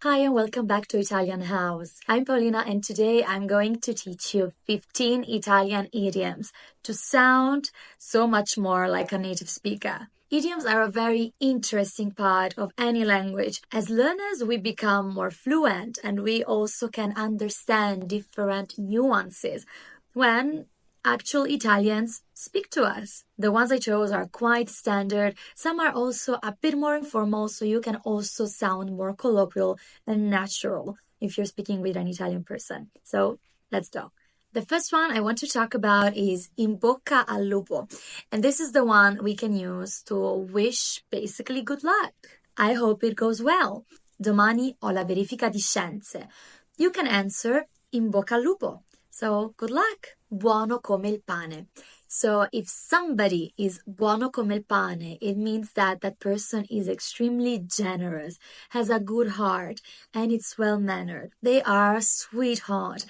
Hi and welcome back to Italian House. I'm Paolina and today I'm going to teach you 15 Italian idioms to sound so much more like a native speaker. Idioms are a very interesting part of any language. As learners, we become more fluent and we also can understand different nuances when actual Italians speak to us. The ones I chose are quite standard. Some are also a bit more informal, so you can also sound more colloquial and natural if you're speaking with an Italian person. So let's go. The first one I want to talk about is in bocca al lupo. And this is the one we can use to wish basically good luck. I hope it goes well. Domani ho la verifica di scienze. You can answer in bocca al lupo. So good luck. Buono come il pane. So if somebody is buono come il pane, it means that that person is extremely generous, has a good heart, and it's well-mannered. They are a sweetheart.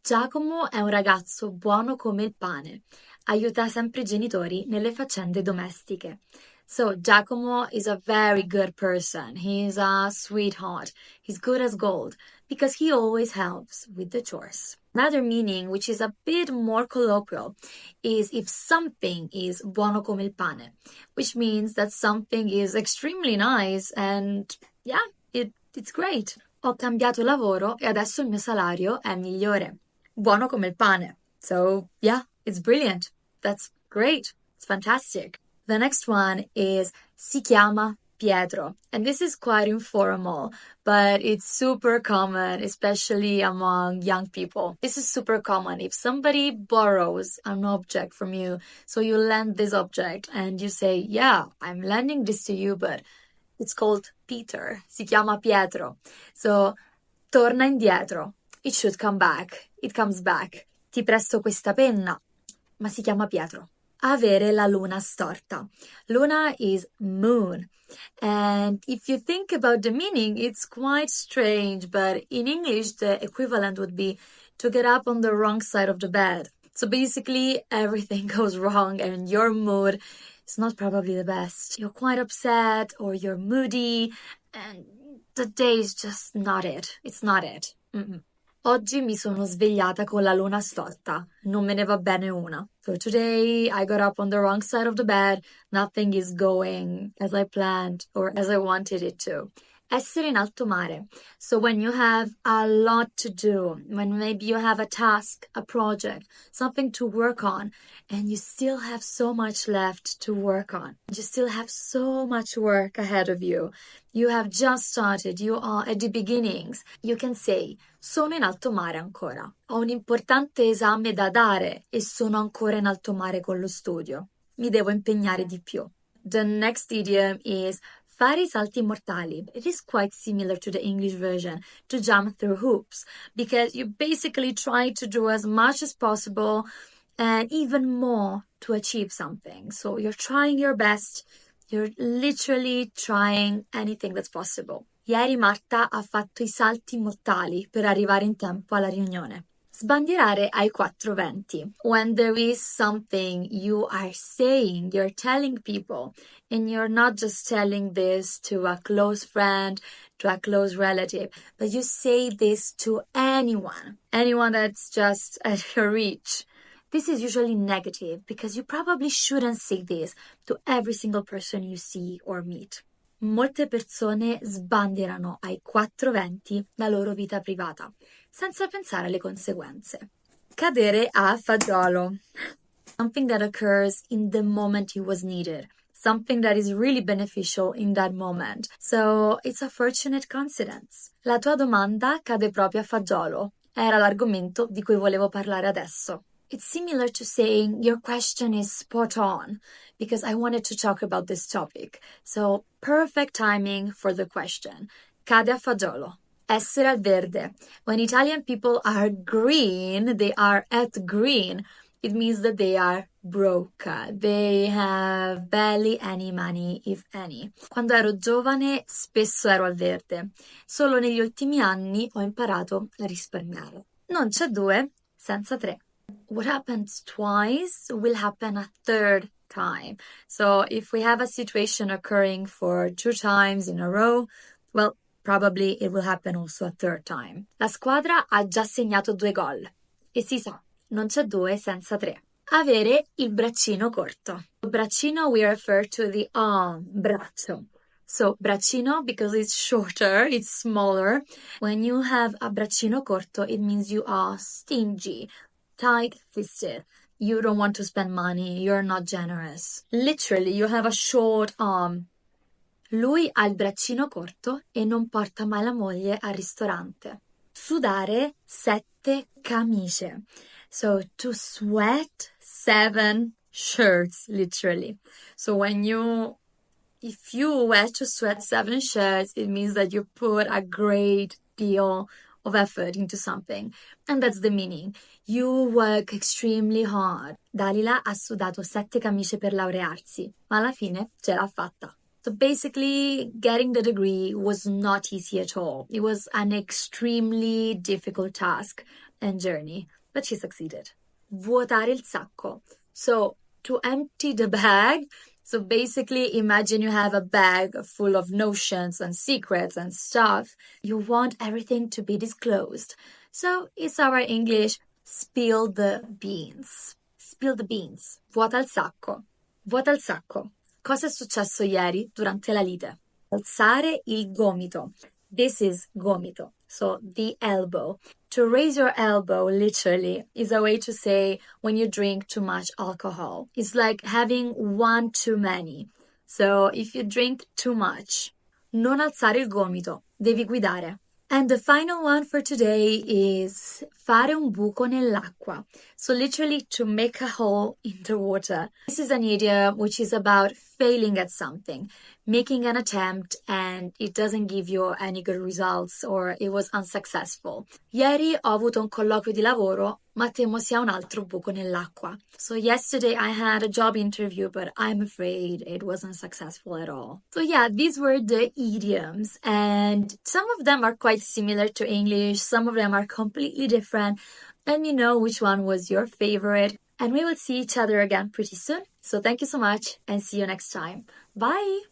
Giacomo è un ragazzo buono come il pane. Aiuta sempre i genitori nelle faccende domestiche. So Giacomo is a very good person. He's a sweetheart. He's good as gold because he always helps with the chores. Another meaning, which is a bit more colloquial, is if something is buono come il pane, which means that something is extremely nice and yeah, it's great. Ho cambiato lavoro e adesso il mio salario è migliore. Buono come il pane. So yeah, it's brilliant. That's great. It's fantastic. The next one is si chiama Pietro. And this is quite informal, but it's super common, especially among young people. This is super common. If somebody borrows an object from you, so you lend this object and you say, yeah, I'm lending this to you, but it's called Peter. Si chiama Pietro. So, torna indietro. It should come back. It comes back. Ti presto questa penna, ma si chiama Pietro. Avere la luna storta. Luna is moon. And if you think about the meaning, it's quite strange, but in English, the equivalent would be to get up on the wrong side of the bed. So basically, everything goes wrong and your mood is not probably the best. You're quite upset or you're moody and the day is just not it. It's not it. Oggi mi sono svegliata con la luna storta. Non me ne va bene una. So today I got up on the wrong side of the bed. Nothing is going as I planned or as I wanted it to. Essere in alto mare. So when you have a lot to do, when maybe you have a task, a project, something to work on, and you still have so much left to work on. You still have so much work ahead of you. You have just started. You are at the beginnings. You can say, sono in alto mare ancora. Ho un importante esame da dare e sono ancora in alto mare con lo studio. Mi devo impegnare di più. The next idiom is fare salti mortali. It is quite similar to the English version, to jump through hoops, because you basically try to do as much as possible and even more to achieve something. So you're trying your best. You're literally trying anything that's possible. Ieri Marta ha fatto I salti mortali per arrivare in tempo alla riunione. Sbandierare ai quattro venti. When there is something you are saying, you're telling people, and you're not just telling this to a close friend, to a close relative, but you say this to anyone that's just at your reach. This is usually negative because you probably shouldn't say this to every single person you see or meet. Molte persone sbandierano ai 4:20 la loro vita privata, senza pensare alle conseguenze. Cadere a fagiolo. Something that occurs in the moment it was needed. Something that is really beneficial in that moment. So, it's a fortunate coincidence. La tua domanda cade proprio a fagiolo. Era l'argomento di cui volevo parlare adesso. It's similar to saying your question is spot on because I wanted to talk about this topic. So, perfect timing for the question. Cade a fagiolo. Essere al verde. When Italian people are green, they are at green. It means that they are broke. They have barely any money, if any. Quando ero giovane, spesso ero al verde. Solo negli ultimi anni ho imparato a risparmiare. Non c'è due senza tre. What happens twice will happen a third time. So if we have a situation occurring for 2 times in a row, well, Probably it will happen also a third time. La squadra ha già segnato 2 gol. E si sa, non c'è 2 senza 3. Avere il braccino corto. Braccino, we refer to the arm, braccio. So, braccino, because it's shorter, it's smaller. When you have a braccino corto, it means you are stingy, tight-fisted. You don't want to spend money, you're not generous. Literally, you have a short arm. Lui ha il braccino corto e non porta mai la moglie al ristorante. Sudare 7 camicie. So to sweat 7 shirts, literally. So if you were to sweat 7 shirts, it means that you put a great deal of effort into something. And that's the meaning. You work extremely hard. Dalila ha sudato 7 camicie per laurearsi, ma alla fine ce l'ha fatta. So basically, getting the degree was not easy at all. It was an extremely difficult task and journey, but she succeeded. Vuotare il sacco. So to empty the bag, so basically imagine you have a bag full of notions and secrets and stuff. You want everything to be disclosed. So it's our English, spill the beans. Spill the beans. Vuota il sacco. Vuota il sacco. Cosa è successo ieri durante la lite? Alzare il gomito. This is gomito, so the elbow. To raise your elbow, literally, is a way to say when you drink too much alcohol. It's like having one too many. So if you drink too much, non alzare il gomito, devi guidare. And the final one for today is fare un buco nell'acqua. So literally to make a hole in the water. This is an idiom which is about failing at something, making an attempt and it doesn't give you any good results or it was unsuccessful. Ieri ho avuto un colloquio di lavoro, ma temo sia un altro buco nell'acqua. So yesterday I had a job interview, but I'm afraid it wasn't successful at all. So yeah, these were the idioms and some of them are quite similar to English, some of them are completely different. Let me know which one was your favorite and we will see each other again pretty soon. So thank you so much and see you next time. Bye!